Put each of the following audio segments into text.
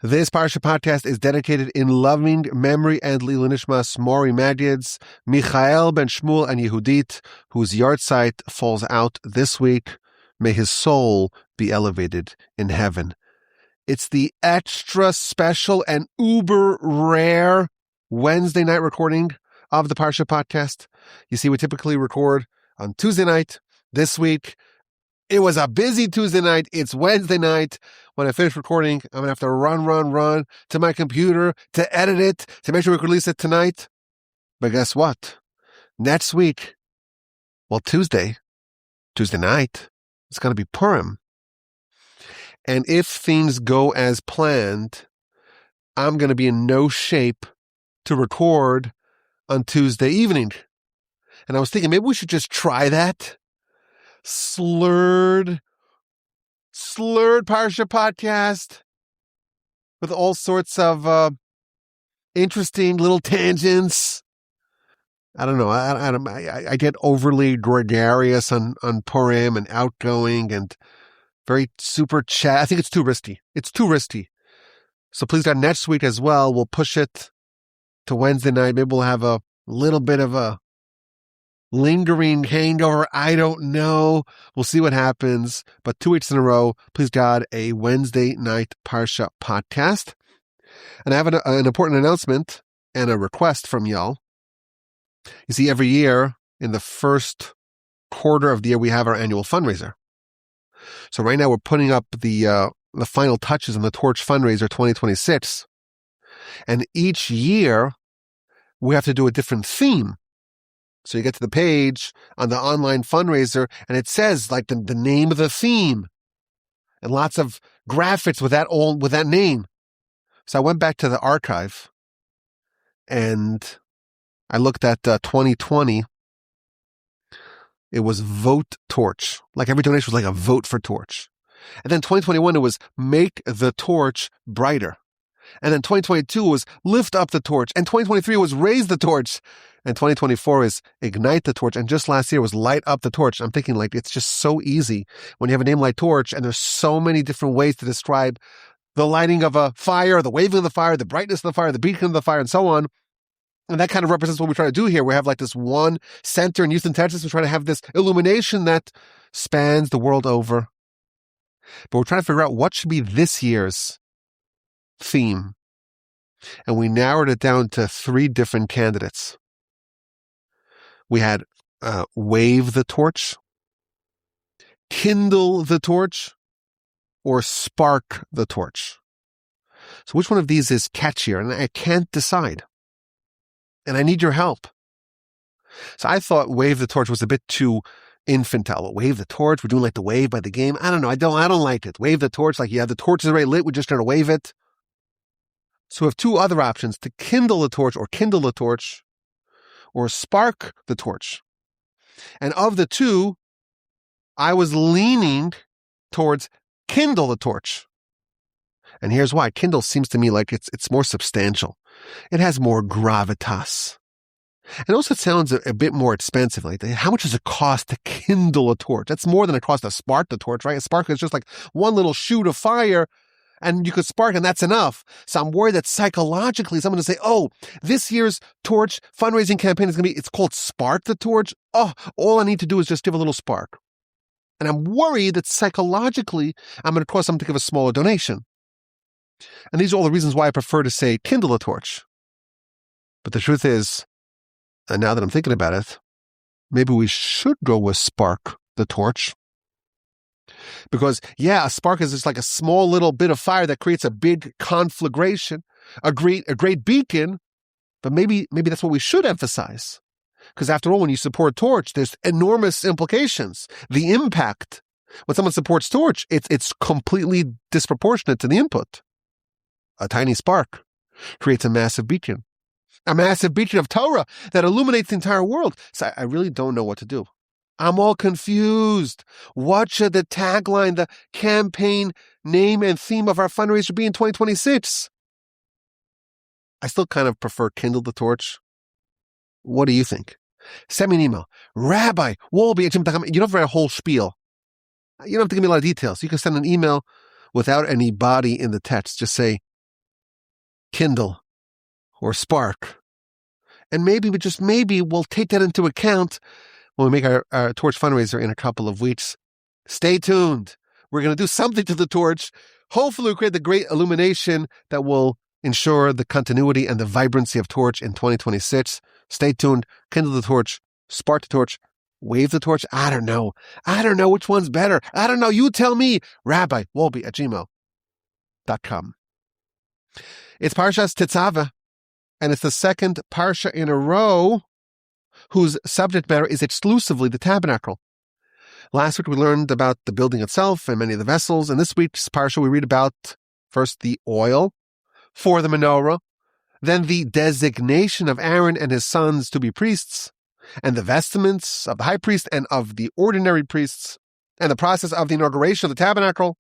This Parsha podcast is dedicated in loving memory and Lilui Nishmas Mori Magid's, Michael ben Shmuel and Yehudit, whose yahrzeit falls out this week. May his soul be elevated in heaven. It's the extra special and uber rare Wednesday night recording of the Parsha podcast. You see, we typically record on Tuesday night. This week, it was a busy Tuesday night. It's Wednesday night. When I finish recording, I'm going to have to run to my computer to edit it, to make sure we can release it tonight. But guess what? Next week, Tuesday night, it's going to be Purim. And if things go as planned, I'm going to be in no shape to record on Tuesday evening. And I was thinking maybe we should just try that. Slurred Parsha podcast with all sorts of interesting little tangents. I don't know. I get overly gregarious on Purim and outgoing and very super chat. I think it's too risky. So please God, next week as well, we'll push it to Wednesday night. Maybe we'll have a little bit of a lingering hangover. I don't know. We'll see what happens. But 2 weeks in a row, please God, a Wednesday night Parsha podcast. And I have an important announcement and a request from y'all. You see, every year in the first quarter of the year, we have our annual fundraiser. So right now we're putting up the final touches on the Torch fundraiser 2026. And each year we have to do a different theme. So you get to the page on the online fundraiser and it says like the name of the theme and lots of graphics with that name. So I went back to the archive and I looked at 2020. It was Vote Torch. Like every donation was like a vote for Torch. And then 2021, it was Make the Torch Brighter. And then 2022 was Lift Up the Torch. And 2023 was Raise the Torch. And 2024 is Ignite the Torch. And just last year was Light Up the Torch. I'm thinking like it's just so easy when you have a name like Torch and there's so many different ways to describe the lighting of a fire, the waving of the fire, the brightness of the fire, the beacon of the fire, and so on. And that kind of represents what we try to do here. We have like this one center in Houston, Texas. We try to have this illumination that spans the world over. But we're trying to figure out what should be this year's theme. And we narrowed it down to 3 different candidates. We had Wave the Torch, Kindle the Torch, or Spark the Torch. So which one of these is catchier? And I can't decide. And I need your help. So I thought Wave the Torch was a bit too infantile. Wave the torch. We're doing like the wave by the game. I don't know. I don't like it. Wave the torch. Like, yeah, the torch is already lit. We're just trying to wave it. So we have 2 other options: to kindle the torch or kindle the torch, or spark the torch. And of the 2, I was leaning towards kindle the torch. And here's why. Kindle seems to me like it's more substantial. It has more gravitas. And also it sounds a bit more expensive. Like, how much does it cost to kindle a torch? That's more than it costs to spark the torch, right? A spark is just like one little shoot of fire and you could spark and that's enough. So I'm worried that psychologically someone will say, oh, this year's torch fundraising campaign is it's called Spark the Torch. Oh, all I need to do is just give a little spark. And I'm worried that psychologically I'm going to cause someone to give a smaller donation. And these are all the reasons why I prefer to say kindle a torch. But the truth is, and now that I'm thinking about it, maybe we should go with Spark the Torch. Because, yeah, a spark is just like a small little bit of fire that creates a big conflagration, a great beacon, but maybe that's what we should emphasize. Because after all, when you support Torch, there's enormous implications. The impact. When someone supports Torch, it's completely disproportionate to the input. A tiny spark creates a massive beacon of Torah that illuminates the entire world. So I really don't know what to do. I'm all confused. What should the tagline, the campaign name and theme of our fundraiser be in 2026? I still kind of prefer Kindle the Torch. What do you think? Send me an email. Rabbi Wolbe. You don't have to write a whole spiel. You don't have to give me a lot of details. You can send an email without any body in the text. Just say, kindle or spark. And maybe, but just maybe, we'll take that into account when we make our torch fundraiser in a couple of weeks. Stay tuned. We're going to do something to the torch. Hopefully we'll create the great illumination that will ensure the continuity and the vibrancy of torch in 2026. Stay tuned. Kindle the torch. Spark the torch. Wave the torch. I don't know. I don't know which one's better. I don't know. You tell me. RabbiWolbe@gmail.com. It's Parsha's Tetzaveh, and it's the second Parsha in a row whose subject matter is exclusively the tabernacle. Last week we learned about the building itself and many of the vessels. In this week's Parsha we read about first the oil for the menorah, then the designation of Aaron and his sons to be priests, and the vestments of the high priest and of the ordinary priests, and the process of the inauguration of the tabernacle,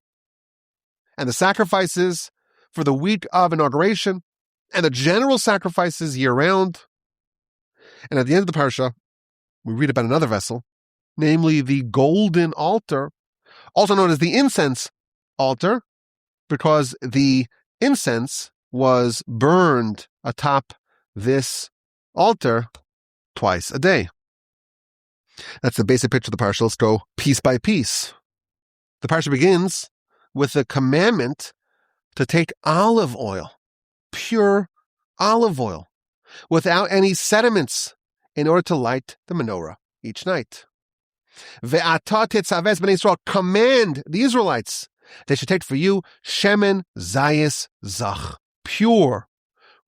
and the sacrifices for the week of inauguration, and the general sacrifices year-round. And at the end of the Parsha, we read about another vessel, namely the golden altar, also known as the incense altar, because the incense was burned atop this altar twice a day. That's the basic picture of the Parsha. Let's go piece by piece. The Parsha begins with the commandment to take olive oil, pure olive oil, without any sediments, in order to light the menorah each night. Ve'ata tetzaveh b'nei Yisrael, command the Israelites, they should take for you shemen zayis zach, pure,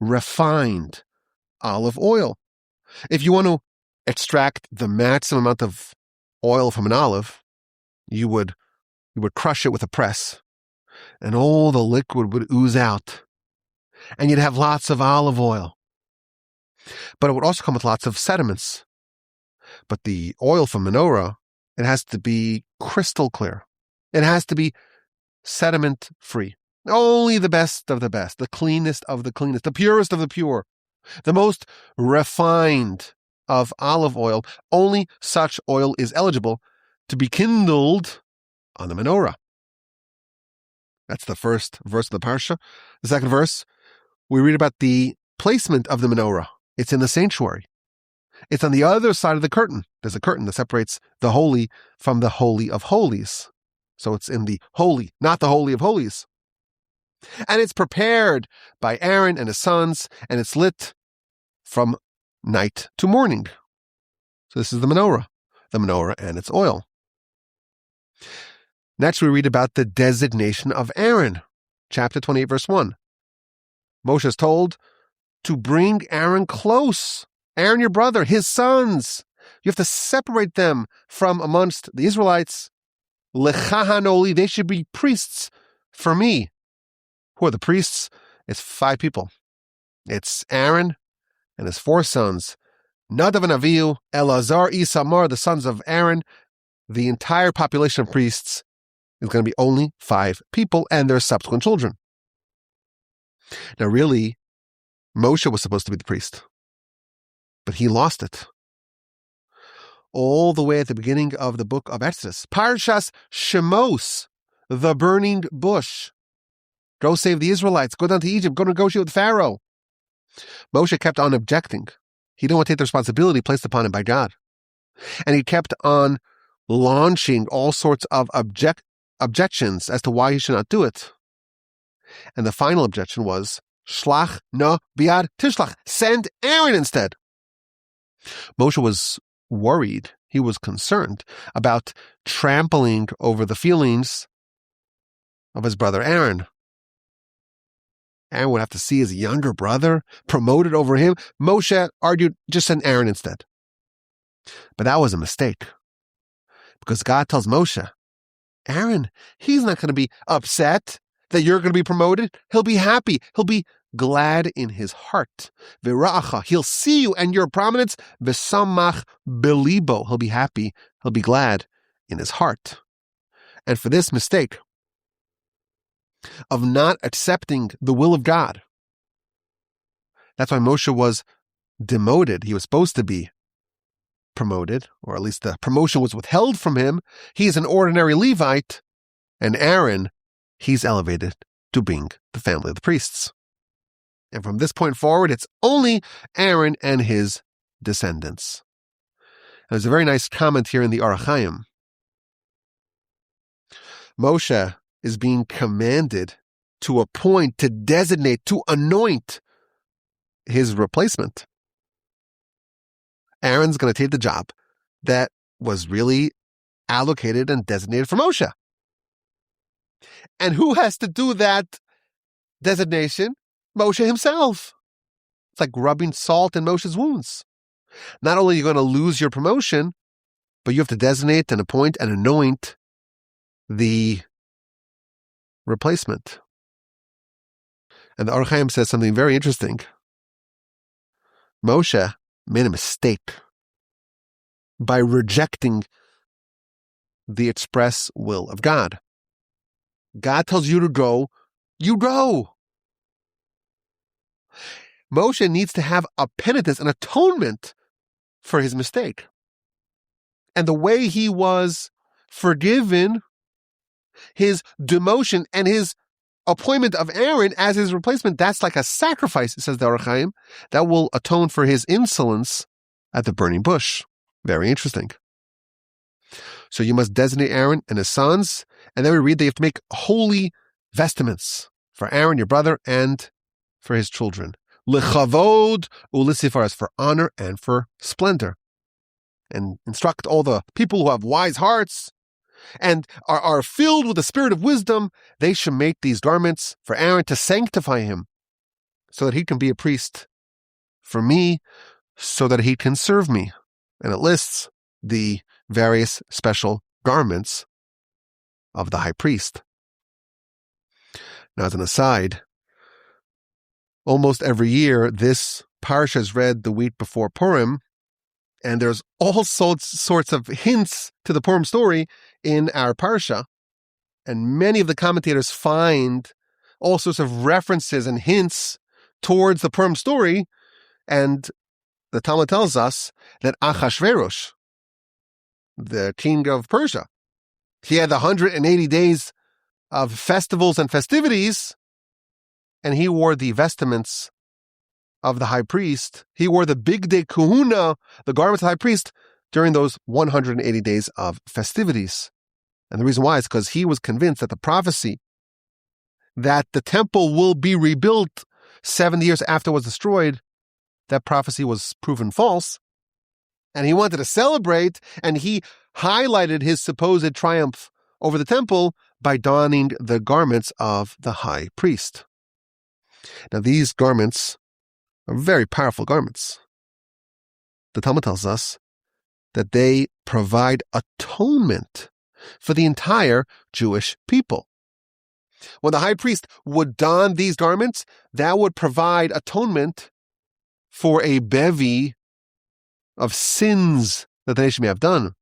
refined olive oil. If you want to extract the maximum amount of oil from an olive, you would crush it with a press, and all the liquid would ooze out, and you'd have lots of olive oil. But it would also come with lots of sediments. But the oil from menorah, it has to be crystal clear. It has to be sediment-free. Only the best of the best, the cleanest of the cleanest, the purest of the pure, the most refined of olive oil. Only such oil is eligible to be kindled on the menorah. That's the first verse of the Parsha. The second verse, we read about the placement of the menorah. It's in the sanctuary. It's on the other side of the curtain. There's a curtain that separates the holy from the holy of holies. So it's in the holy, not the holy of holies. And it's prepared by Aaron and his sons, and it's lit from night to morning. So this is the menorah and its oil. Next, we read about the designation of Aaron. Chapter 28, verse 1. Moshe is told to bring Aaron close. Aaron, your brother, his sons. You have to separate them from amongst the Israelites. Lechahanoli, they should be priests for me. Who are the priests? It's 5 people. It's Aaron and his 4 sons. Nadav and Avihu, Elazar, Isamar, the sons of Aaron. The entire population of priests is going to be only 5 people and their subsequent children. Now really, Moshe was supposed to be the priest, but he lost it. All the way at the beginning of the book of Exodus, Parshas Shemos, the burning bush. Go save the Israelites, go down to Egypt, go negotiate with Pharaoh. Moshe kept on objecting. He didn't want to take the responsibility placed upon him by God. And he kept on launching all sorts of objections as to why he should not do it. And the final objection was, Shlach no biad tishlach. Send Aaron instead. Moshe was worried. He was concerned about trampling over the feelings of his brother Aaron. Aaron would have to see his younger brother promoted over him. Moshe argued, just send Aaron instead. But that was a mistake. Because God tells Moshe, Aaron, he's not going to be upset that you're going to be promoted. He'll be happy. He'll be glad in his heart. V'ra'acha, he'll see you and your prominence. V'samach belibo, he'll be happy. He'll be glad in his heart. And for this mistake of not accepting the will of God, that's why Moshe was demoted. He was supposed to be promoted, or at least the promotion was withheld from him. He's an ordinary Levite, and Aaron, he's elevated to being the family of the priests. And from this point forward, it's only Aaron and his descendants. There's a very nice comment here in the Orach Chaim. Moshe is being commanded to appoint, to designate, to anoint his replacement. Aaron's going to take the job that was really allocated and designated for Moshe. And who has to do that designation? Moshe himself. It's like rubbing salt in Moshe's wounds. Not only are you going to lose your promotion, but you have to designate and appoint and anoint the replacement. And the Orach Chaim says something very interesting. Moshe made a mistake by rejecting the express will of God. God tells you to go, you go. Moshe needs to have a penitence, an atonement for his mistake. And the way he was forgiven, his demotion and his appointment of Aaron as his replacement, that's like a sacrifice, says the Orach Chaim, that will atone for his insolence at the burning bush. Very interesting. So you must designate Aaron and his sons, and then we read that you have to make holy vestments for Aaron, your brother, and for his children. Lechavod ulisifaras, for honor and for splendor. And instruct all the people who have wise hearts and are filled with the spirit of wisdom, they should make these garments for Aaron to sanctify him so that he can be a priest for me, so that he can serve me. And it lists the various special garments of the high priest. Now, as an aside, almost every year, this Parsha is read the week before Purim, and there's all sorts of hints to the Purim story in our Parsha. And many of the commentators find all sorts of references and hints towards the Purim story. And the Talmud tells us that Achashverosh, the king of Persia, he had the 180 days of festivals and festivities, and he wore the vestments of the high priest. He wore the bigdei kahuna, the garments of the high priest, during those 180 days of festivities. And the reason why is because he was convinced that the prophecy that the temple will be rebuilt 70 years after it was destroyed, that prophecy was proven false. And he wanted to celebrate, and he highlighted his supposed triumph over the temple by donning the garments of the high priest. Now, these garments are very powerful garments. The Talmud tells us that they provide atonement for the entire Jewish people. When the high priest would don these garments, that would provide atonement for a bevy of sins that the nation may have done.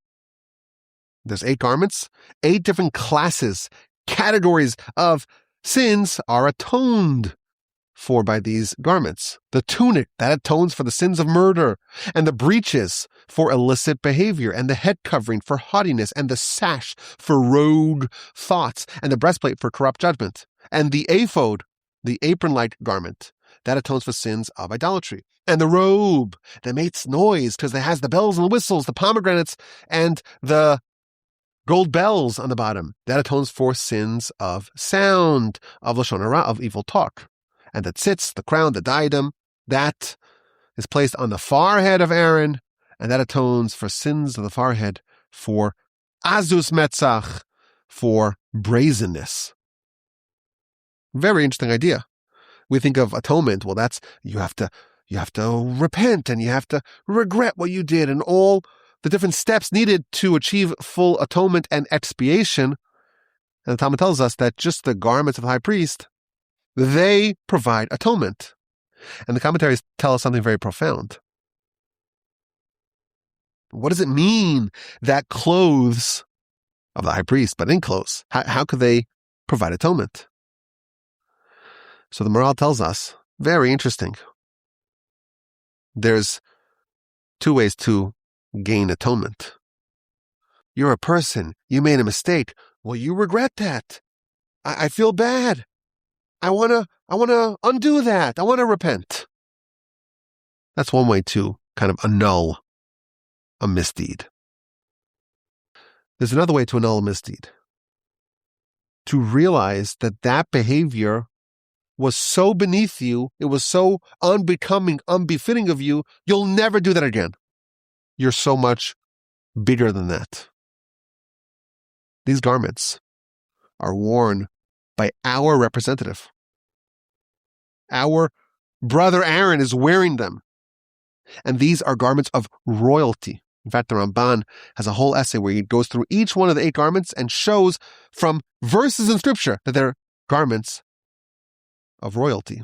There's 8 garments, 8 different classes, categories of sins are atoned for by these garments. The tunic, that atones for the sins of murder, and the breeches for illicit behavior, and the head covering for haughtiness, and the sash for rogue thoughts, and the breastplate for corrupt judgment, and the ephod, the apron-like garment, that atones for sins of idolatry, and the robe that makes noise because it has the bells and the whistles, the pomegranates, and the gold bells on the bottom, that atones for sins of sound, of lashon hara, of evil talk. And the tzitz, the crown, the diadem, that is placed on the forehead of Aaron, and that atones for sins of the forehead, for azus metzach, for brazenness. Very interesting idea. We think of atonement. Well, that's you have to repent, and you have to regret what you did, and all the different steps needed to achieve full atonement and expiation. And the Talmud tells us that just the garments of the high priest, they provide atonement. And the commentaries tell us something very profound. What does it mean that clothes of the high priest, but in clothes, how could they provide atonement? So the Maral tells us, very interesting. There's 2 ways to gain atonement. You're a person, you made a mistake. Well, you regret that. I feel bad. I want to undo that. I want to repent. That's one way to kind of annul a misdeed. There's another way to annul a misdeed. To realize that that behavior was so beneath you, it was so unbecoming, unbefitting of you, you'll never do that again. You're so much bigger than that. These garments are worn by our representative. Our brother Aaron is wearing them. And these are garments of royalty. In fact, the Ramban has a whole essay where he goes through each one of the 8 garments and shows from verses in Scripture that they're garments of royalty.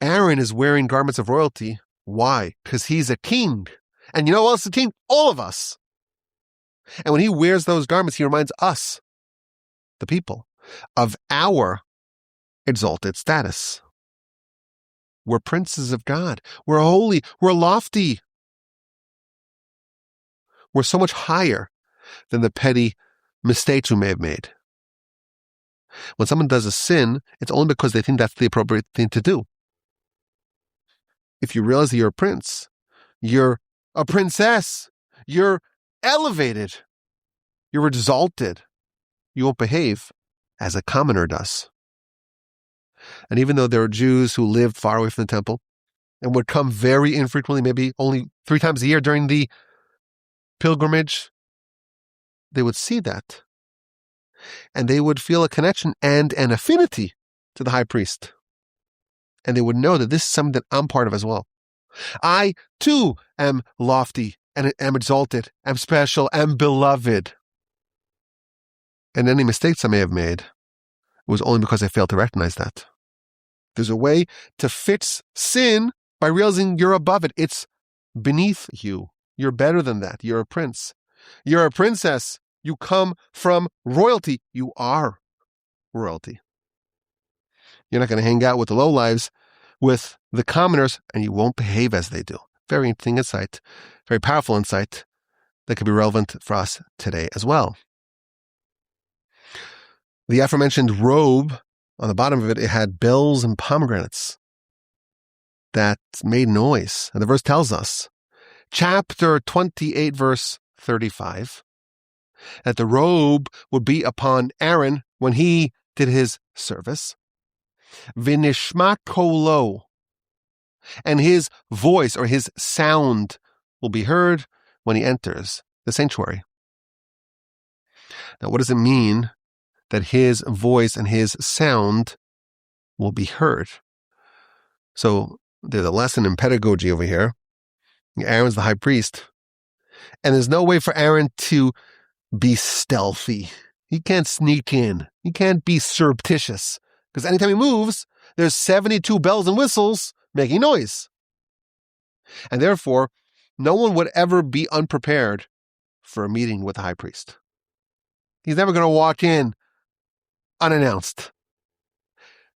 Aaron is wearing garments of royalty. Why? Because he's a king. And you know who else is a king? All of us. And when he wears those garments, he reminds us, the people, of our exalted status. We're princes of God. We're holy. We're lofty. We're so much higher than the petty mistakes we may have made. When someone does a sin, it's only because they think that's the appropriate thing to do. If you realize that you're a prince, you're a princess, you're elevated, you're exalted, you won't behave as a commoner does. And even though there are Jews who lived far away from the temple and would come very infrequently, maybe only 3 times a year during the pilgrimage, they would see that. And they would feel a connection and an affinity to the high priest. And they would know that this is something that I'm part of as well. I, too, am lofty and am exalted, am special, am beloved. And any mistakes I may have made was only because I failed to recognize that. There's a way to fix sin by realizing you're above it. It's beneath you. You're better than that. You're a prince. You're a princess. You come from royalty. You are royalty. You're not going to hang out with the lowlives, with the commoners, and you won't behave as they do. Very interesting insight, very powerful insight that could be relevant for us today as well. The aforementioned robe, on the bottom of it, it had bells and pomegranates that made noise. And the verse tells us, chapter 28, verse 35, that the robe would be upon Aaron when he did his service. V'nishma kolo, and his voice or his sound will be heard when he enters the sanctuary. Now, what does it mean that his voice and his sound will be heard? So there's a lesson in pedagogy over here. Aaron's the high priest, and there's no way for Aaron to be stealthy. He can't sneak in. He can't be surreptitious, because anytime he moves, there's 72 bells and whistles making noise. And therefore, no one would ever be unprepared for a meeting with the high priest. He's never going to walk in unannounced.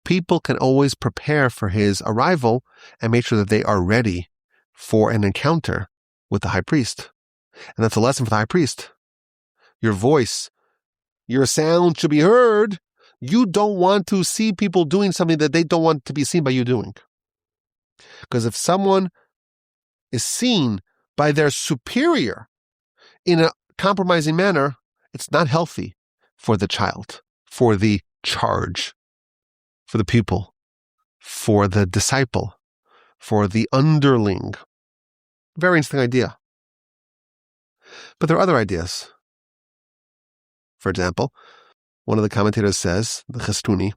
People can always prepare for his arrival and make sure that they are ready for an encounter with the high priest. And that's a lesson for the high priest. Your voice, your sound should be heard. You don't want to see people doing something that they don't want to be seen by you doing. Because if someone is seen by their superior in a compromising manner, it's not healthy for the child, for the charge, for the pupil, for the disciple, for the underling. Very interesting idea. But there are other ideas. For example, one of the commentators says, the Chestuni,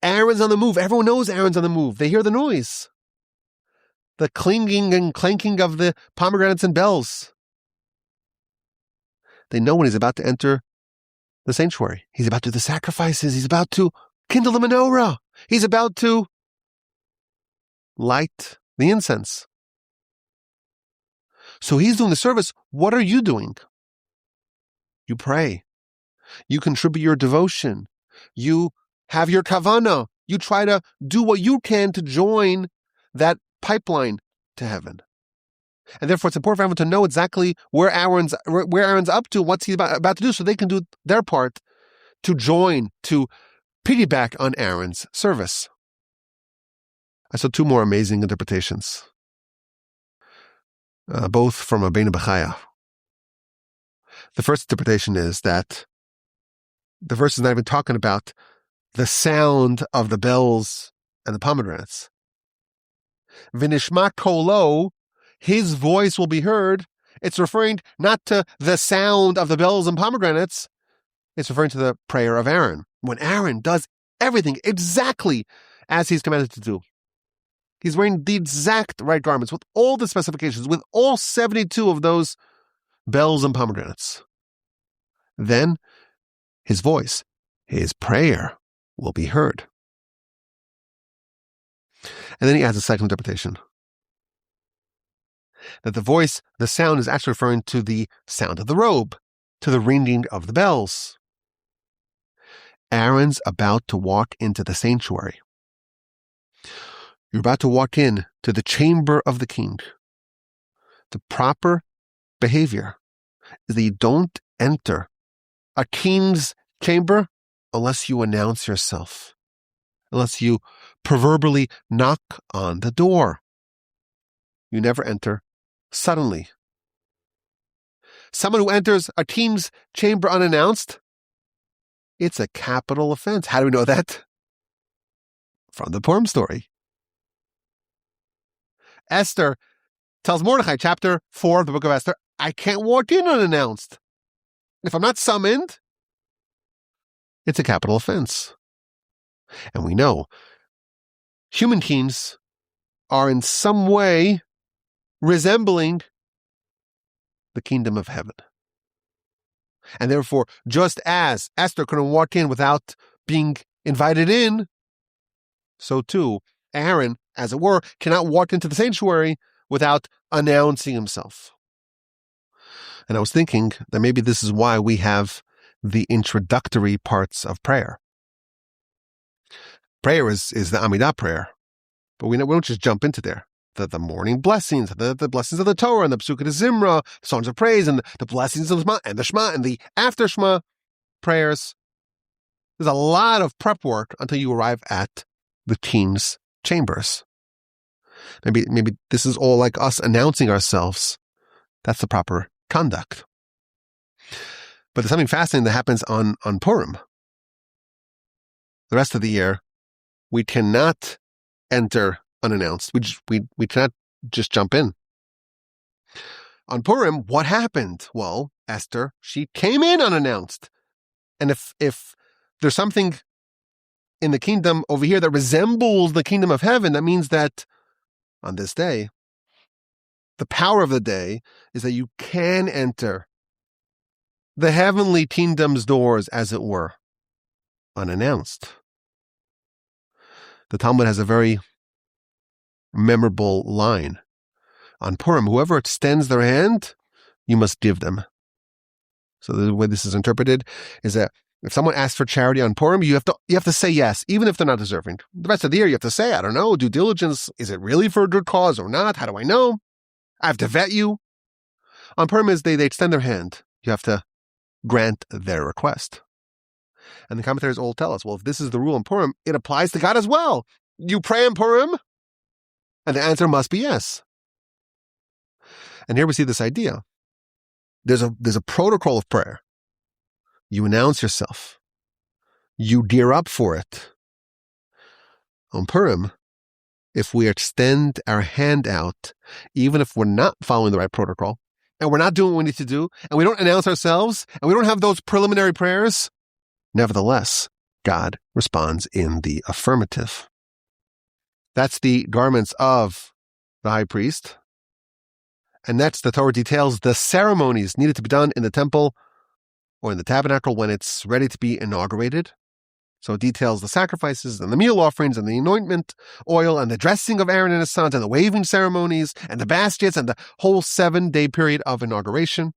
Aaron's on the move. Everyone knows Aaron's on the move. They hear the noise. The clinging and clanking of the pomegranates and bells. They know when he's about to enter the sanctuary. He's about to do the sacrifices. He's about to kindle the menorah. He's about to light the incense. So he's doing the service. What are you doing? You pray. You contribute your devotion. You have your kavanah. You try to do what you can to join that pipeline to heaven. And therefore, it's important for everyone to know exactly where Aaron's up to, what's he about to do, so they can do their part to join, to piggyback on Aaron's service. I saw two more amazing interpretations, both from Rabbeinu Bechaya. The first interpretation is that the verse is not even talking about the sound of the bells and the pomegranates. V'nishma kolo, his voice will be heard. It's referring not to the sound of the bells and pomegranates. It's referring to the prayer of Aaron. When Aaron does everything exactly as he's commanded to do. He's wearing the exact right garments with all the specifications, with all 72 of those bells and pomegranates. Then his voice, his prayer will be heard. And then he adds a second interpretation. That the voice, the sound is actually referring to the sound of the robe, to the ringing of the bells. Aaron's about to walk into the sanctuary. You're about to walk in to the chamber of the king. The proper behavior is that you don't enter a king's chamber unless you announce yourself, unless you proverbially knock on the door. You never enter suddenly. Someone who enters a king's chamber unannounced, it's a capital offense. How do we know that? From the Purim story. Esther tells Mordechai, chapter 4 of the book of Esther, I can't walk in unannounced. If I'm not summoned, it's a capital offense. And we know human kings are in some way resembling the kingdom of heaven. And therefore, just as Esther couldn't walk in without being invited in, so too, Aaron, as it were, cannot walk into the sanctuary without announcing himself. And I was thinking that maybe this is why we have the introductory parts of prayer. Prayer is the Amidah prayer, but we don't just jump into there. The morning blessings, the blessings of the Torah, and the Psukei de Zimra, the songs of praise, and the blessings of the Shema, and the after Shema prayers. There's a lot of prep work until you arrive at the king's chambers. Maybe this is all like us announcing ourselves. That's the proper conduct. But there's something fascinating that happens on Purim. The rest of the year, we cannot enter unannounced. We cannot just jump in. On Purim, what happened? Well, Esther, she came in unannounced. And if there's something in the kingdom over here that resembles the kingdom of heaven, that means that on this day, the power of the day is that you can enter the heavenly kingdom's doors, as it were, unannounced. The Talmud has a very memorable line. On Purim, whoever extends their hand, you must give them. So the way this is interpreted is that if someone asks for charity on Purim, you have to say yes, even if they're not deserving. The rest of the year, you have to say, I don't know, due diligence. Is it really for a good cause or not? How do I know? I have to vet you. On Purim, is they extend their hand. You have to grant their request. And the commentators all tell us, well, if this is the rule in Purim, it applies to God as well. You pray in Purim, and the answer must be yes. And here we see this idea. There's a protocol of prayer. You announce yourself. You gear up for it. On Purim, if we extend our hand out, even if we're not following the right protocol, and we're not doing what we need to do, and we don't announce ourselves, and we don't have those preliminary prayers, nevertheless, God responds in the affirmative. That's the garments of the high priest. And next, the Torah details the ceremonies needed to be done in the temple or in the tabernacle when it's ready to be inaugurated. So it details the sacrifices and the meal offerings and the anointment oil and the dressing of Aaron and his sons and the waving ceremonies and the baskets and the whole 7-day period of inauguration.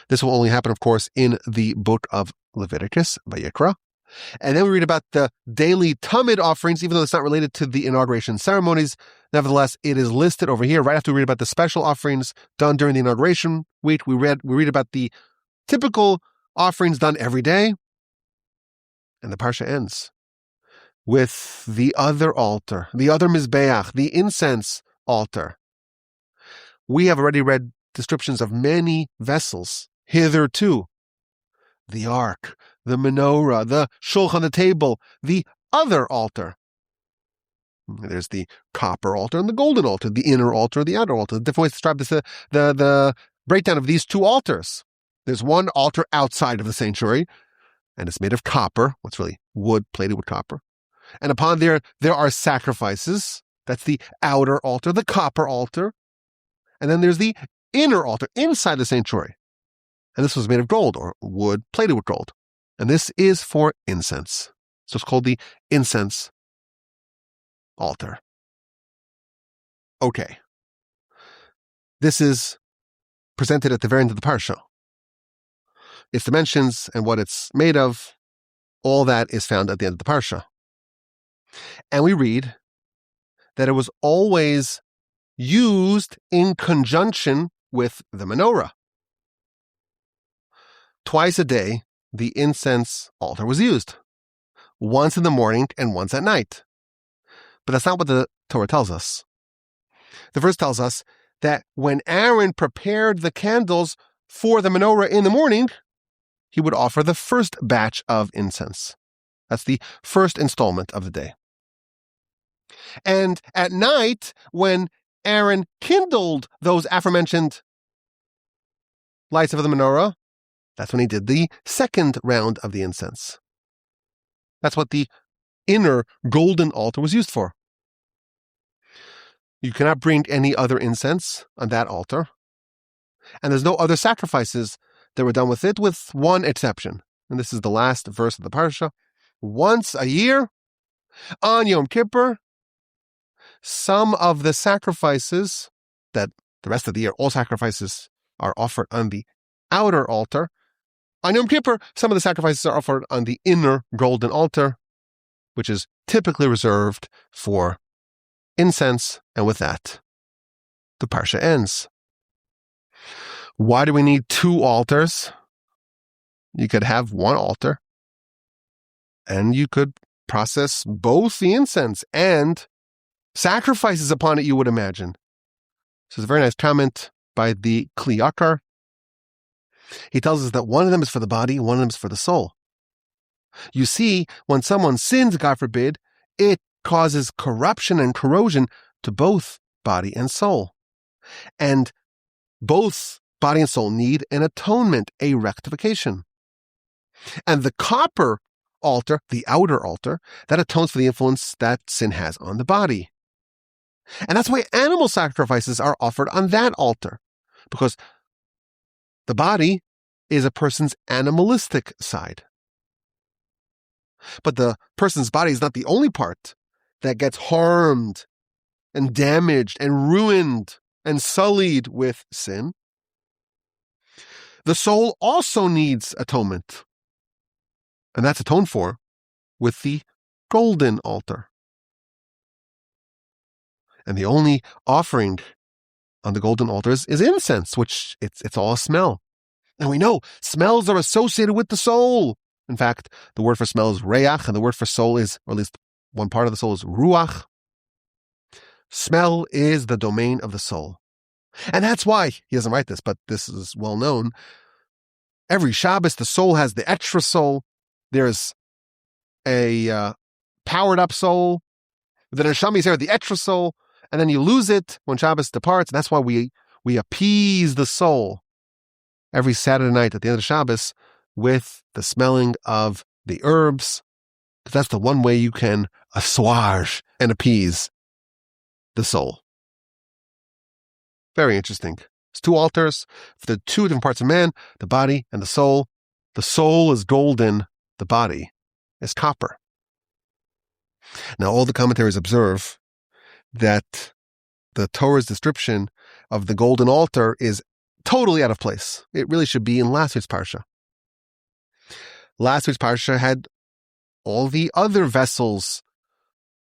This will only happen, of course, in the book of Leviticus, Vayikra. And then we read about the daily Tamid offerings, even though it's not related to the inauguration ceremonies. Nevertheless, it is listed over here. Right after we read about the special offerings done during the inauguration week, we read about the typical offerings done every day. And the Parsha ends with the other altar, the other Mizbeach, the incense altar. We have already read descriptions of many vessels hitherto. The ark, the menorah, the shulchan, the table, the other altar. There's the copper altar and the golden altar, the inner altar, the outer altar. The different ways to describe this, the breakdown of these two altars. There's one altar outside of the sanctuary, and it's made of copper. What's really wood, plated with copper. And upon there are sacrifices. That's the outer altar, the copper altar. And then there's the inner altar inside the sanctuary. And this was made of gold or wood plated with gold. And this is for incense. So it's called the incense altar. Okay. This is presented at the very end of the Parsha. Its dimensions and what it's made of, all that is found at the end of the Parsha. And we read that it was always used in conjunction with the menorah. Twice a day, the incense altar was used. Once in the morning and once at night. But that's not what the Torah tells us. The verse tells us that when Aaron prepared the candles for the menorah in the morning, he would offer the first batch of incense. That's the first installment of the day. And at night, when Aaron kindled those aforementioned lights of the menorah, that's when he did the second round of the incense. That's what the inner golden altar was used for. You cannot bring any other incense on that altar. And there's no other sacrifices that were done with it, with one exception. And this is the last verse of the Parsha. Once a year, on Yom Kippur, some of the sacrifices that the rest of the year, all sacrifices are offered on the outer altar. On Yom Kippur, some of the sacrifices are offered on the inner golden altar, which is typically reserved for incense. And with that, the Parsha ends. Why do we need two altars? You could have one altar, and you could process both the incense and sacrifices upon it, you would imagine. This is a very nice comment by the Kli Yakar. He tells us that one of them is for the body, one of them is for the soul. You see, when someone sins, God forbid, it causes corruption and corrosion to both body and soul. And both body and soul need an atonement, a rectification. And the copper altar, the outer altar, that atones for the influence that sin has on the body. And that's why animal sacrifices are offered on that altar, because the body is a person's animalistic side. But the person's body is not the only part that gets harmed and damaged and ruined and sullied with sin. The soul also needs atonement. And that's atoned for with the golden altar. And the only offering on the golden altar is incense, which it's all a smell. And we know smells are associated with the soul. In fact, the word for smell is reach, and the word for soul is, or at least one part of the soul is ruach. Smell is the domain of the soul. And that's why, he doesn't write this, but this is well known, every Shabbos the soul has the extra soul. There's a powered up soul. The neshama is there, the extra soul, and then you lose it when Shabbos departs. And that's why we appease the soul every Saturday night at the end of Shabbos with the smelling of the herbs, because that's the one way you can assuage and appease the soul. Very interesting. It's two altars for the two different parts of man, the body and the soul. The soul is golden, the body is copper. Now, all the commentaries observe that the Torah's description of the golden altar is totally out of place. It really should be in last week's Parsha. Last week's Parsha had all the other vessels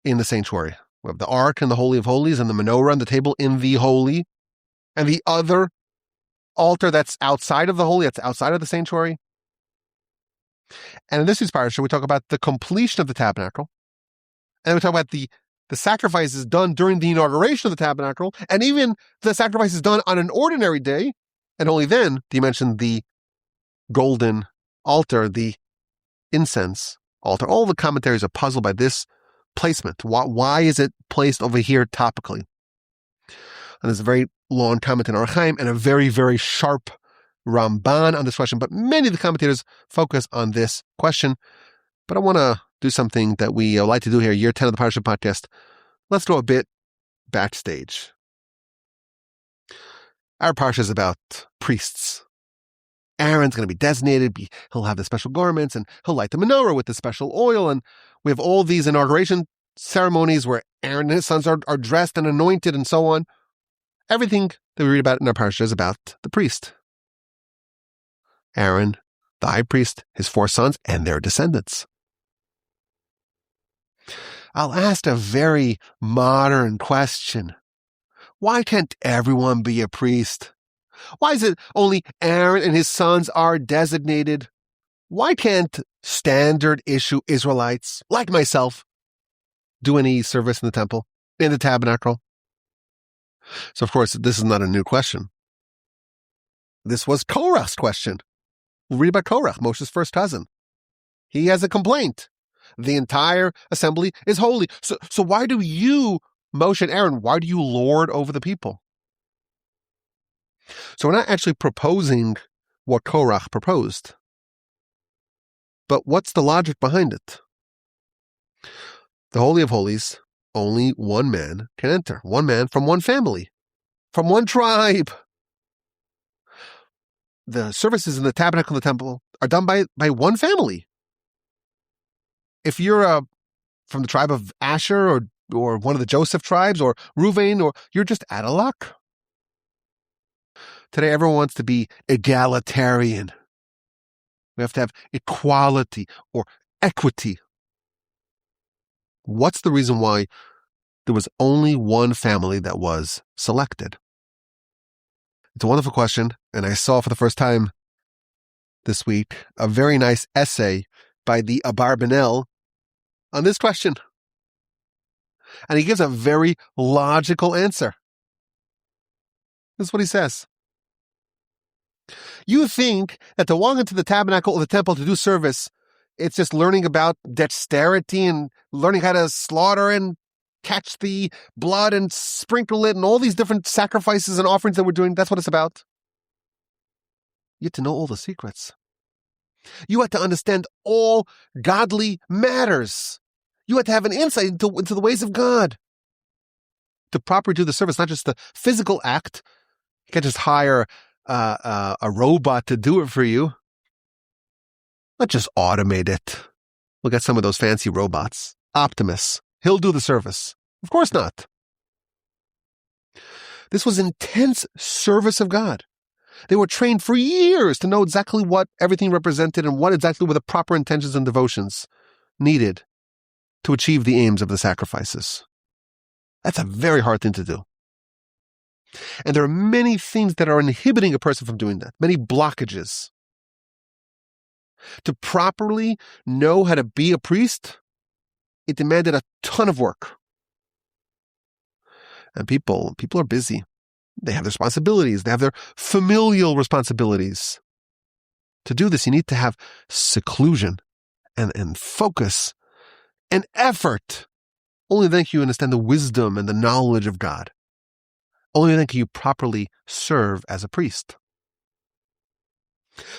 in the sanctuary. We have the Ark and the Holy of Holies and the menorah and the table in the Holy, and the other altar that's outside of the Holy, that's outside of the sanctuary. And in this week's Parsha, we talk about the completion of the tabernacle. And we talk about the sacrifices done during the inauguration of the tabernacle, and even the sacrifices done on an ordinary day. And only then do you mention the golden altar, the incense altar. All the commentaries are puzzled by this placement. Why is it placed over here topically? And there's a very long comment in Orach Chaim and a very, very sharp Ramban on this question. But many of the commentators focus on this question. But I want to do something that we like to do here, year 10 of the Parsha podcast. Let's go a bit backstage. Our Parsha is about priests. Aaron's going to be designated. He'll have the special garments, and he'll light the menorah with the special oil. And we have all these inauguration ceremonies where Aaron and his sons are dressed and anointed and so on. Everything that we read about in our Parsha is about the priest. Aaron, the high priest, his 4 sons, and their descendants. I'll ask a very modern question. Why can't everyone be a priest? Why is it only Aaron and his sons are designated? Why can't standard issue Israelites, like myself, do any service in the temple, in the tabernacle? So, of course, this is not a new question. This was Korach's question. We'll read about Korach, Moshe's first cousin. He has a complaint. The entire assembly is holy. So why do you, Moshe and Aaron, why do you lord over the people? So we're not actually proposing what Korach proposed. But what's the logic behind it? The Holy of Holies, only one man can enter. One man from one family, from one tribe. The services in the tabernacle and the temple are done by one family. If you're from the tribe of Asher or one of the Joseph tribes or Reuven, or you're just out of luck. Today, everyone wants to be egalitarian. We have to have equality or equity. What's the reason why there was only one family that was selected? It's a wonderful question, and I saw for the first time this week a very nice essay by the Abarbanel on this question. And he gives a very logical answer. This is what he says. You think that to walk into the tabernacle or the temple to do service, it's just learning about dexterity and learning how to slaughter and catch the blood and sprinkle it and all these different sacrifices and offerings that we're doing. That's what it's about. You have to know all the secrets. You have to understand all godly matters. You have to have an insight into the ways of God. To properly do the service, not just the physical act. You can't just hire a robot to do it for you. Not just automate it. Look at some of those fancy robots. Optimus. He'll do the service. Of course not. This was intense service of God. They were trained for years to know exactly what everything represented and what exactly were the proper intentions and devotions needed to achieve the aims of the sacrifices. That's a very hard thing to do. And there are many things that are inhibiting a person from doing that, many blockages. To properly know how to be a priest, it demanded a ton of work. And people are busy. They have responsibilities. They have their familial responsibilities. To do this, you need to have seclusion and focus and effort. Only then can you understand the wisdom and the knowledge of God. Only then can you properly serve as a priest.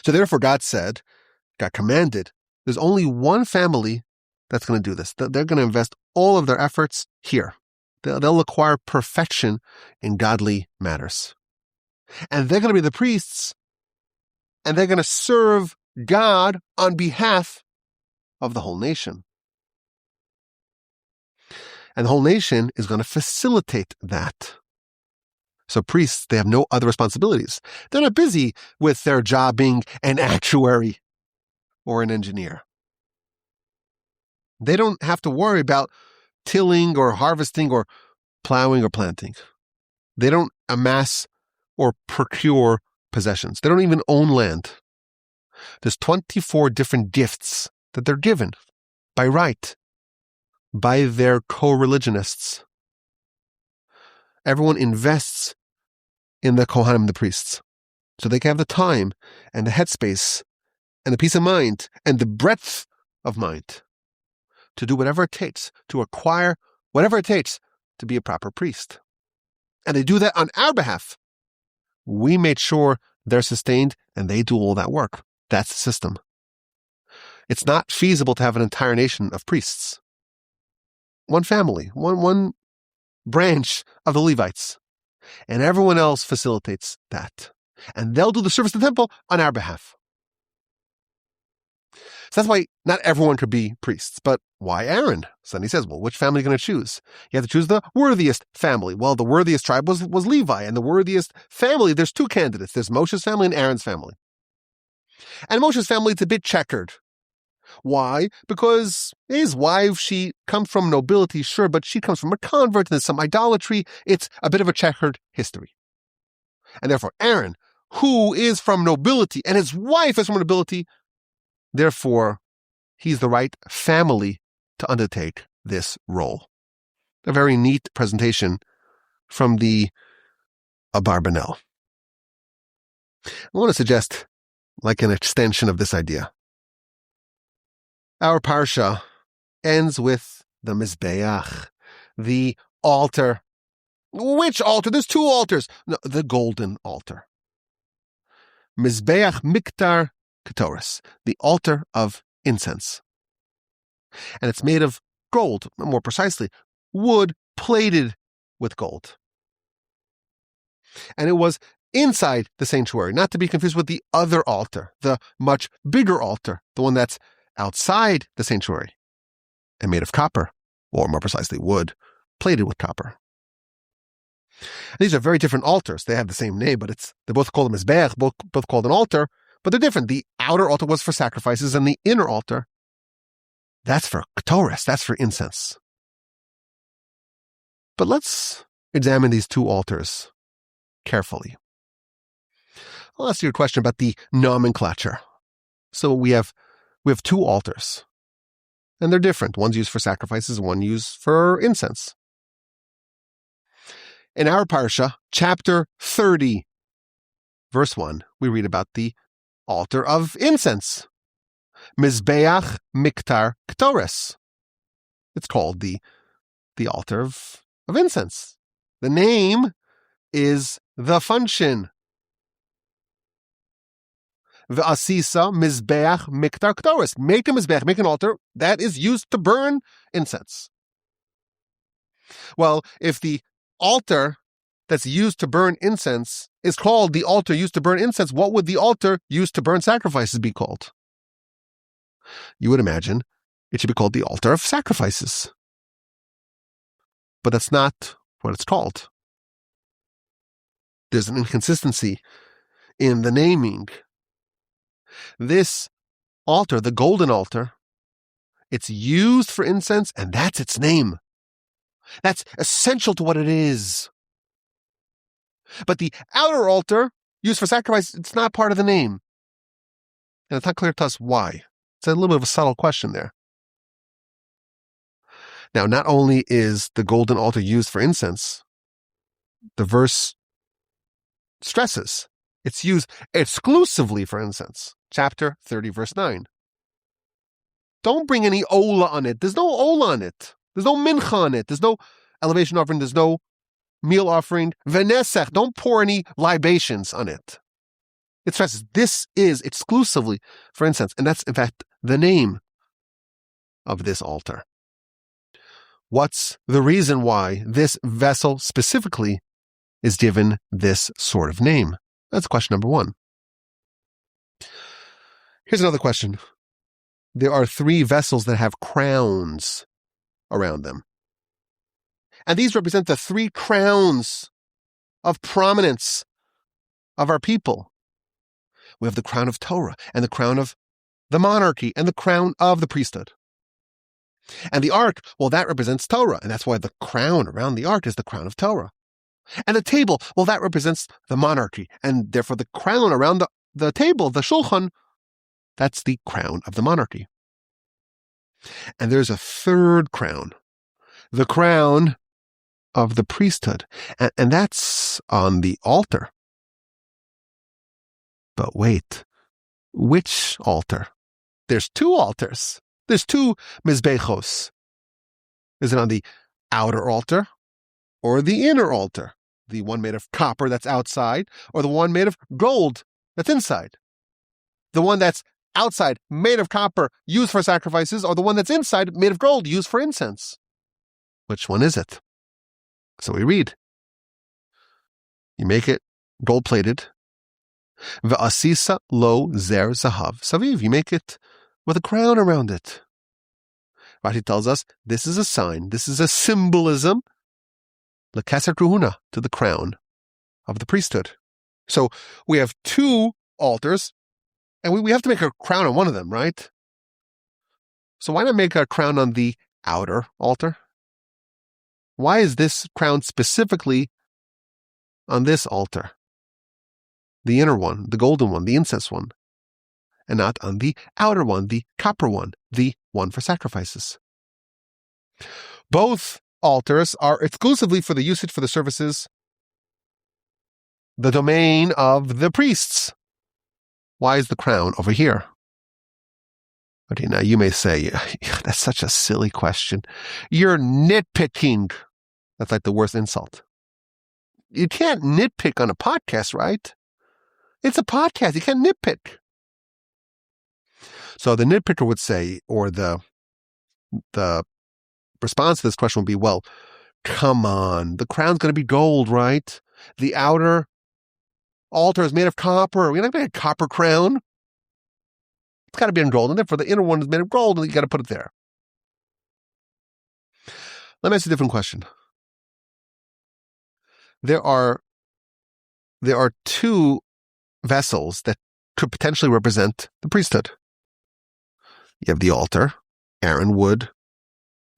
So therefore, God commanded, there's only one family that's going to do this. They're going to invest all of their efforts here. They'll acquire perfection in godly matters. And they're going to be the priests, and they're going to serve God on behalf of the whole nation. And the whole nation is going to facilitate that. So priests, they have no other responsibilities. They're not busy with their job being an actuary or an engineer. They don't have to worry about tilling or harvesting or plowing or planting. They don't amass or procure possessions. They don't even own land. There's 24 different gifts that they're given by right, by their co-religionists. Everyone invests in the Kohanim, the priests, so they can have the time and the headspace and the peace of mind and the breadth of mind to do whatever it takes, to acquire whatever it takes to be a proper priest. And they do that on our behalf. We made sure they're sustained and they do all that work. That's the system. It's not feasible to have an entire nation of priests. One family, one branch of the Levites. And everyone else facilitates that. And they'll do the service of the temple on our behalf. So that's why not everyone could be priests. But why Aaron? So then he says, well, which family are you going to choose? You have to choose the worthiest family. Well, the worthiest tribe was Levi. And the worthiest family, there's two candidates. There's Moshe's family and Aaron's family. And Moshe's family, it's a bit checkered. Why? Because his wife, she comes from nobility, sure, but she comes from a convert and there's some idolatry. It's a bit of a checkered history. And therefore, Aaron, who is from nobility and his wife is from nobility, therefore, he's the right family to undertake this role. A very neat presentation from the Abarbanel. I want to suggest like an extension of this idea. Our Parsha ends with the Mizbeach, the altar. Which altar? There's two altars. No, the golden altar. Mizbeach Miktar Ketoris, the altar of incense. And it's made of gold, more precisely, wood plated with gold. And it was inside the sanctuary, not to be confused with the other altar, the much bigger altar, the one that's outside the sanctuary and made of copper, or more precisely wood, plated with copper. These are very different altars. They have the same name, but they're both called a mizbeach, both called an altar, but they're different. The outer altar was for sacrifices, and the inner altar, that's for ketoris, that's for incense. But let's examine these two altars carefully. I'll ask you a question about the nomenclature. So we have two altars, and they're different. One's used for sacrifices, one used for incense. In our Parsha, chapter 30, verse 1, we read about the altar of incense. Mizbeach Miktar Ketoris. It's called the altar of incense. The name is the function. V'asisa Mizbeach Miktar Ketoris. Make a mizbeach, make an altar that is used to burn incense. Well, if the altar that's used to burn incense is called the altar used to burn incense, what would the altar used to burn sacrifices be called? You would imagine it should be called the altar of sacrifices. But that's not what it's called. There's an inconsistency in the naming. This altar, the golden altar, it's used for incense, and that's its name. That's essential to what it is. But the outer altar, used for sacrifice, it's not part of the name. And it's not clear to us why. It's a little bit of a subtle question there. Now, not only is the golden altar used for incense, the verse stresses it's used exclusively for incense. Chapter 30, verse 9. Don't bring any ola on it. There's no ola on it. There's no mincha on it. There's no elevation offering. There's no meal offering. Venesech. Don't pour any libations on it. It stresses this is exclusively for incense. And that's, in fact, the name of this altar. What's the reason why this vessel specifically is given this sort of name? That's question number one. Here's another question. There are 3 vessels that have crowns around them. And these represent the 3 crowns of prominence of our people. We have the crown of Torah, and the crown of the monarchy, and the crown of the priesthood. And the ark, well, that represents Torah, and that's why the crown around the ark is the crown of Torah. And the table, well, that represents the monarchy, and therefore the crown around the table, the shulchan, That's the crown of the monarchy. And there's a third crown, the crown of the priesthood. And that's on the altar. But wait, which altar? There's two altars. There's two mizbechos. Is it on the outer altar or the inner altar? The one made of copper that's outside, or the one made of gold that's inside? The one that's outside, made of copper, used for sacrifices, or the one that's inside, made of gold, used for incense? Which one is it? So we read. You make it gold-plated. Ve'asisa lo zer zahav saviv. You make it with a crown around it. Rashi tells us this is a sign, this is a symbolism, lekeser kruhuna, to the crown of the priesthood. So we have two altars, and we have to make a crown on one of them, right? So why not make a crown on the outer altar? Why is this crown specifically on this altar? The inner one, the golden one, the incense one, and not on the outer one, the copper one, the one for sacrifices. Both altars are exclusively for the usage for the services, the domain of the priests. Why is the crown over here? Okay, now you may say, that's such a silly question. You're nitpicking. That's like the worst insult. You can't nitpick on a podcast, right? It's a podcast. You can't nitpick. So the nitpicker would say, or the response to this question would be, well, come on. The crown's going to be gold, right? The outer altar is made of copper. We're not going to make a copper crown. It's got to be in gold. And therefore, the inner one is made of gold, and you got to put it there. Let me ask you a different question. There are two vessels that could potentially represent the priesthood. You have the altar. Aaron would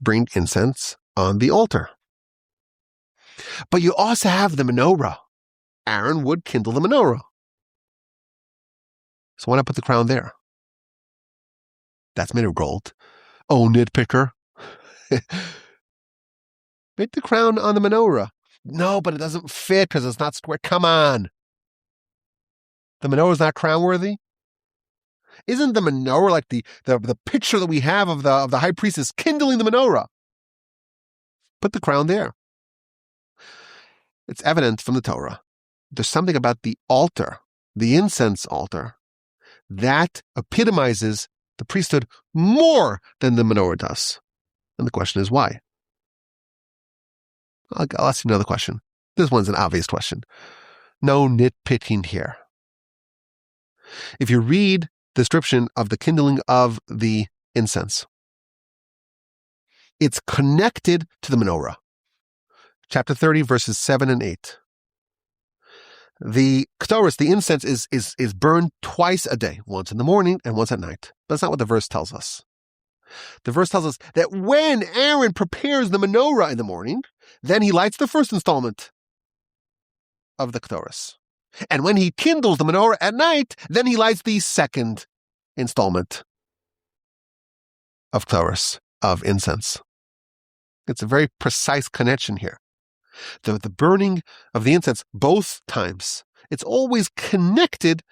bring incense on the altar. But you also have the menorah. Aaron would kindle the menorah. So why not put the crown there? That's made of gold. Oh, nitpicker. Make the crown on the menorah. No, but it doesn't fit because it's not square. Come on. The menorah is not crown worthy? Isn't the menorah like the picture that we have of the high priestess kindling the menorah? Put the crown there. It's evident from the Torah. There's something about the altar, the incense altar, that epitomizes the priesthood more than the menorah does. And the question is why? I'll ask you another question. This one's an obvious question. No nitpicking here. If you read the description of the kindling of the incense, it's connected to the menorah. Chapter 30, verses 7 and 8. The ketores, the incense, is burned twice a day, once in the morning and once at night. But that's not what the verse tells us. The verse tells us that when Aaron prepares the menorah in the morning, then he lights the first installment of the ketores. And when he kindles the menorah at night, then he lights the second installment of ketores, of incense. It's a very precise connection here. The burning of the incense, both times, it's always connected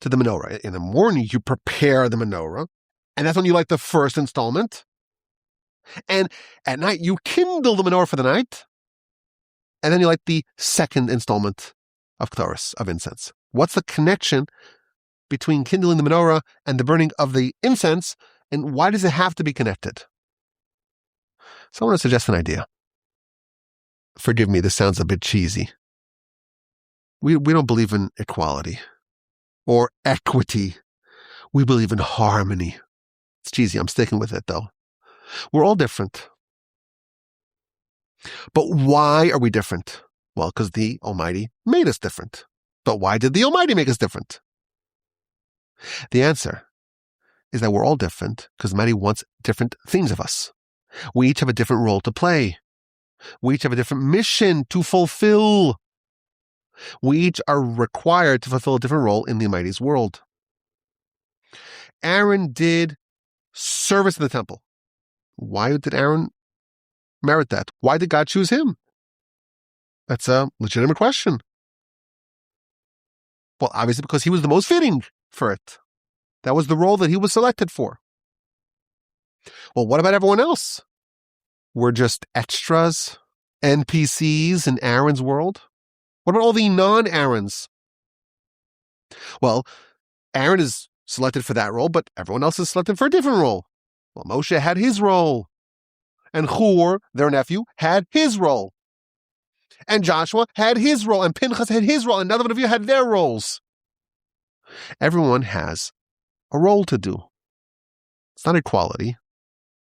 to the menorah. In the morning, you prepare the menorah, and that's when you light the first installment. And at night, you kindle the menorah for the night, and then you light the second installment of ketores, of incense. What's the connection between kindling the menorah and the burning of the incense, and why does it have to be connected? So I want to suggest an idea. Forgive me, this sounds a bit cheesy. We don't believe in equality or equity. We believe in harmony. It's cheesy. I'm sticking with it, though. We're all different. But why are we different? Well, because the Almighty made us different. But why did the Almighty make us different? The answer is that we're all different because the Almighty wants different things of us. We each have a different role to play. We each have a different mission to fulfill. We each are required to fulfill a different role in the Almighty's world. Aaron did service in the temple. Why did Aaron merit that? Why did God choose him? That's a legitimate question. Well, obviously because he was the most fitting for it. That was the role that he was selected for. Well, what about everyone else? We're just extras, NPCs in Aaron's world? What about all the non-Aarons? Well, Aaron is selected for that role, but everyone else is selected for a different role. Well, Moshe had his role. And Hur, their nephew, had his role. And Joshua had his role. And Pinchas had his role. And none of you had their roles. Everyone has a role to do. It's not equality.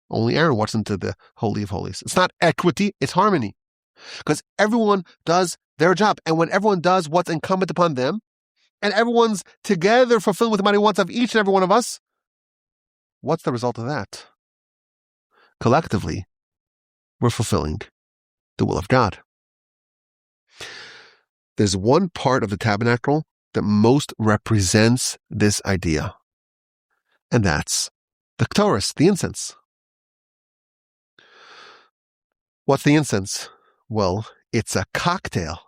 Only Aaron walks into the Holy of Holies. It's not equity, it's harmony. Because everyone does their job. And when everyone does what's incumbent upon them, and everyone's together fulfilling what the mighty wants of each and every one of us, what's the result of that? Collectively, we're fulfilling the will of God. There's one part of the tabernacle that most represents this idea, and that's the Ketores, the incense. What's the incense? Well, it's a cocktail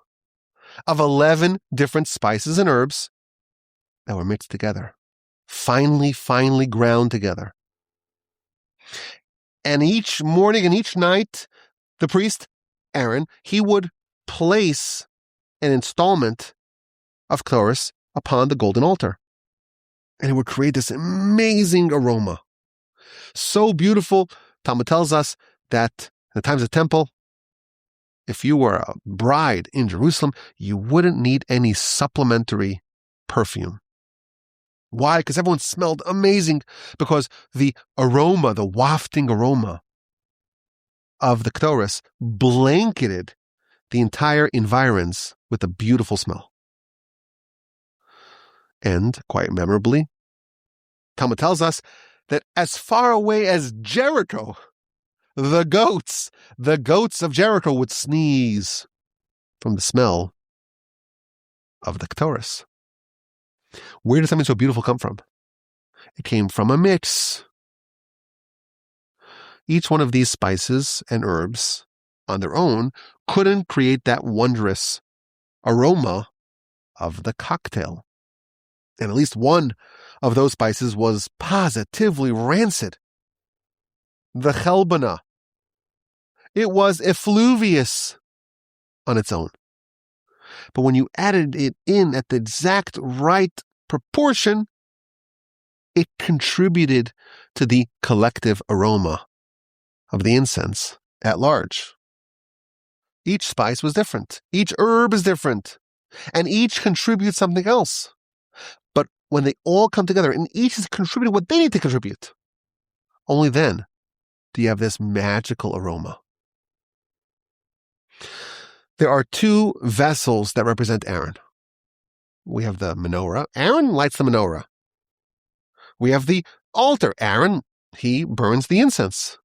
of 11 different spices and herbs that were mixed together, finely ground together. And each morning and each night, the priest, Aaron, he would place an installment of Ketores upon the golden altar. And it would create this amazing aroma. So beautiful, Talmud tells us that in the times of the temple, if you were a bride in Jerusalem, you wouldn't need any supplementary perfume. Why? Because everyone smelled amazing, because the aroma, the wafting aroma of the Ketores blanketed the entire environs with a beautiful smell. And, quite memorably, Talmud tells us that as far away as Jericho, the goats of Jericho would sneeze from the smell of the Ketores. Where did something so beautiful come from? It came from a mix. Each one of these spices and herbs on their own couldn't create that wondrous aroma of the cocktail. And at least one of those spices was positively rancid. The chelbana. It was effluvious on its own. But when you added it in at the exact right proportion, it contributed to the collective aroma of the incense at large. Each spice was different. Each herb is different. And each contributes something else. But when they all come together and each is contributing what they need to contribute, only then do you have this magical aroma. There are two vessels that represent Aaron. We have the menorah. Aaron lights the menorah. We have the altar. Aaron, he burns the incense.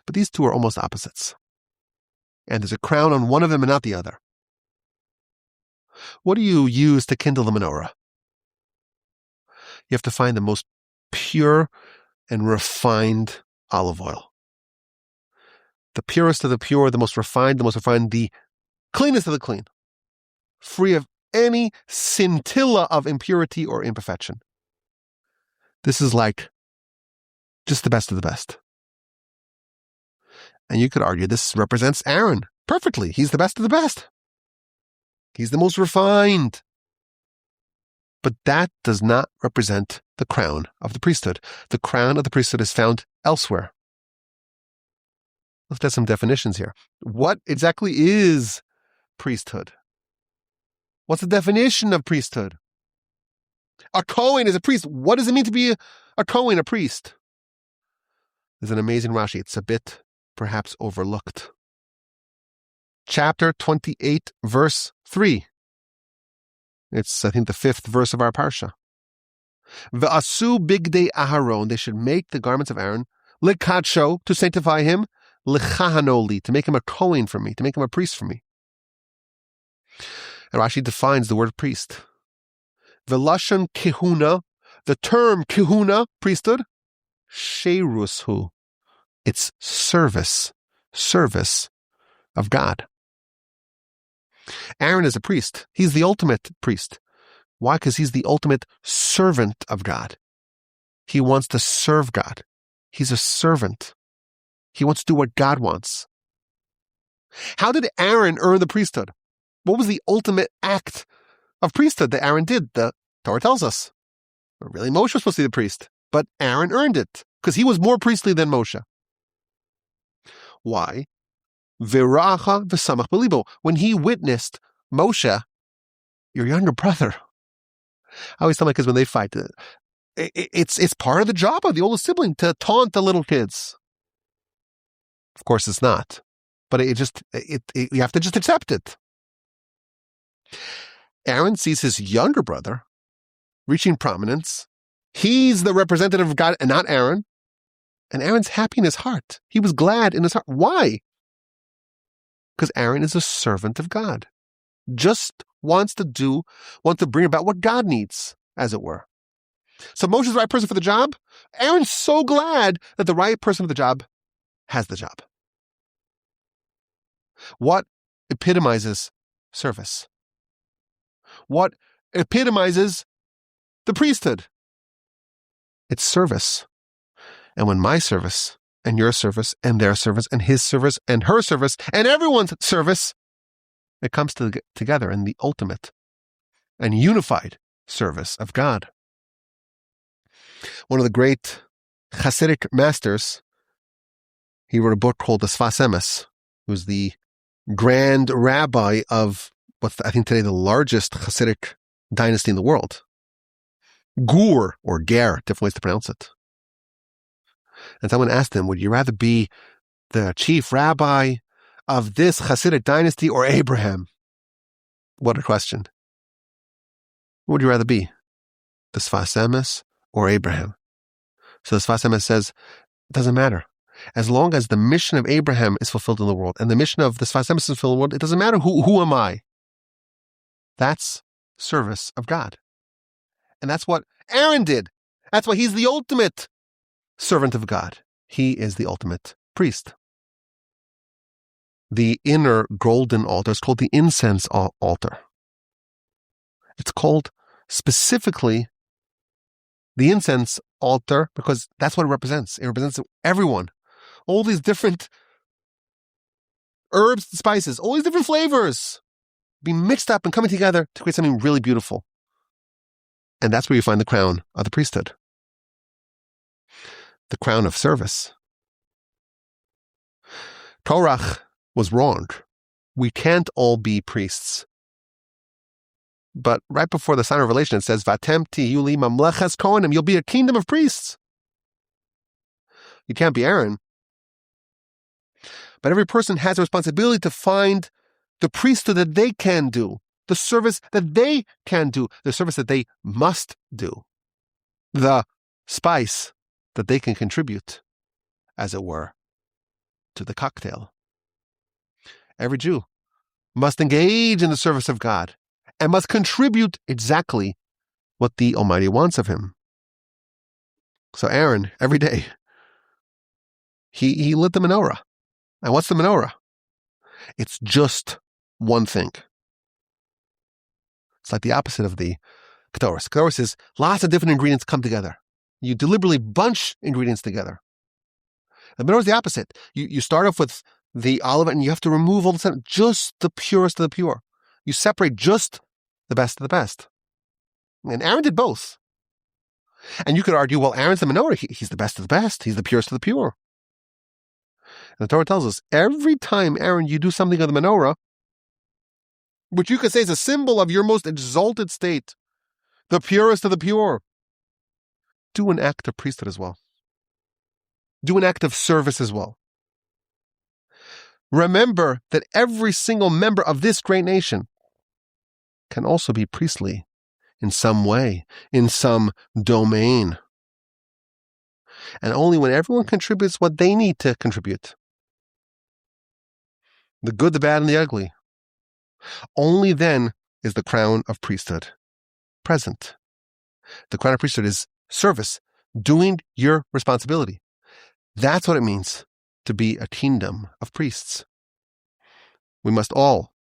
But these two are almost opposites. And there's a crown on one of them and not the other. What do you use to kindle the menorah? You have to find the most pure and refined olive oil. The purest of the pure, the most refined, the cleanest of the clean. Free of any scintilla of impurity or imperfection. This is like just the best of the best. And you could argue this represents Aaron perfectly. He's the best of the best. He's the most refined. But that does not represent the crown of the priesthood. The crown of the priesthood is found elsewhere. Let's get some definitions here. What exactly is priesthood? What's the definition of priesthood? A Kohen is a priest. What does it mean to be a Kohen, a priest? There's an amazing Rashi. It's a bit perhaps overlooked. Chapter 28, verse 3. It's, I think, the 5th verse of our Parsha. V'asu bigdei Aharon. They should make the garments of Aaron. Likadsho, to sanctify him. Lichahanoli, to make him a Kohen for me, to make him a priest for me. And Rashi defines the word priest. Velashon kehuna The term kahuna, priesthood, cherushu, it's service of God. Aaron is a priest. He's the ultimate priest. Why? Because he's the ultimate servant of God. He wants to serve God. He's a servant. He wants to do what God wants. How did Aaron earn the priesthood? What was the ultimate act of priesthood that Aaron did? The Torah tells us. Really, Moshe was supposed to be the priest, but Aaron earned it because he was more priestly than Moshe. Why? V'racha v'samach b'libo. When he witnessed Moshe, your younger brother. I always tell my kids when they fight, it's part of the job of the oldest sibling to taunt the little kids. Of course, it's not, but you have to just accept it. Aaron sees his younger brother reaching prominence. He's the representative of God and not Aaron. And Aaron's happy in his heart. He was glad in his heart. Why? Because Aaron is a servant of God. Just wants to bring about what God needs, as it were. So Moshe's the right person for the job. Aaron's so glad that the right person for the job has the job. What epitomizes service? What epitomizes the priesthood? It's service. And when my service and your service and their service and his service and her service and everyone's service, it comes together in the ultimate and unified service of God. One of the great Hasidic masters, he wrote a book called the Sfas Emes, who's the grand rabbi of what's I think today the largest Hasidic dynasty in the world. Gur, or Ger, different ways to pronounce it. And someone asked him, would you rather be the chief rabbi of this Hasidic dynasty or Abraham? What a question. What would you rather be? The Sfas Emes or Abraham? So the Sfas Emes says, it doesn't matter. As long as the mission of Abraham is fulfilled in the world and the mission of the Sfas Emes is fulfilled in the world, it doesn't matter who am I. That's service of God. And that's what Aaron did. That's why he's the ultimate servant of God. He is the ultimate priest. The inner golden altar is called the incense altar. It's called specifically the incense altar because that's what it represents. It represents everyone. All these different herbs and spices, all these different flavors be mixed up and coming together to create something really beautiful. And that's where you find the crown of the priesthood. The crown of service. Korach was wrong. We can't all be priests. But right before the sign of Revelation, it says, Vatem tiyu li mamleches kohanim, you'll be a kingdom of priests. You can't be Aaron. But every person has a responsibility to find the priesthood that they can do, the service that they can do, the service that they must do, the spice that they can contribute, as it were, to the cocktail. Every Jew must engage in the service of God and must contribute exactly what the Almighty wants of him. So Aaron, every day, he lit the menorah. And what's the menorah? It's just one thing. It's like the opposite of the ketores. Ketores is lots of different ingredients come together. You deliberately bunch ingredients together. The menorah is the opposite. You start off with the olive and you have to remove all the stuff, just the purest of the pure. You separate just the best of the best. And Aaron did both. And you could argue, well, Aaron's the menorah. He's the best of the best. He's the purest of the pure. And the Torah tells us, every time, Aaron, you do something of the menorah, which you could say is a symbol of your most exalted state, the purest of the pure, do an act of priesthood as well. Do an act of service as well. Remember that every single member of this great nation can also be priestly in some way, in some domain. And only when everyone contributes what they need to contribute, the good, the bad, and the ugly, only then is the crown of priesthood present. The crown of priesthood is service, doing your responsibility. That's what it means to be a kingdom of priests. We must all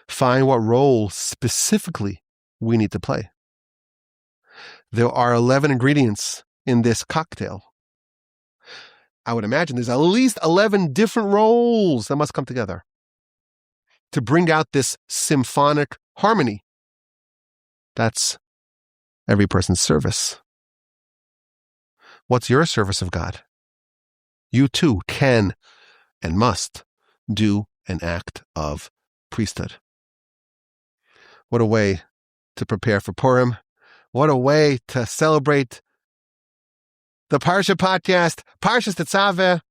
find what role specifically we need to play. There are 11 ingredients in this cocktail. I would imagine there's at least 11 different roles that must come together to bring out this symphonic harmony. That's every person's service. What's your service of God? You too can and must do an act of priesthood. What a way to prepare for Purim. What a way to celebrate the Parsha podcast, Parsha's Tetzaveh.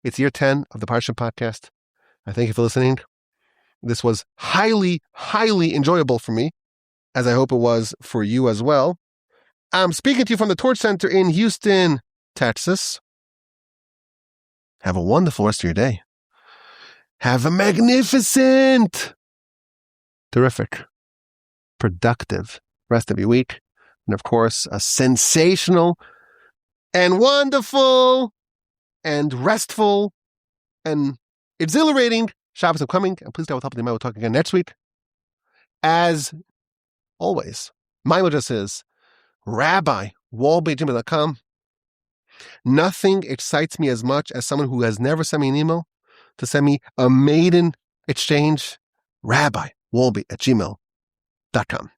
It's year 10 of the Parsha podcast. I thank you for listening. This was highly, highly enjoyable for me, as I hope it was for you as well. I'm speaking to you from the Torch Center in Houston, Texas. Have a wonderful rest of your day. Have a magnificent, terrific, productive rest of your week. And of course, a sensational and wonderful and restful and exhilarating Shabbos upcoming. And please, God, with help of the Almighty, we'll talk again next week. As always, my address is rabbiwalby@gmail.com. Nothing excites me as much as someone who has never sent me an email to send me a maiden exchange, rabbiwalby@gmail.com.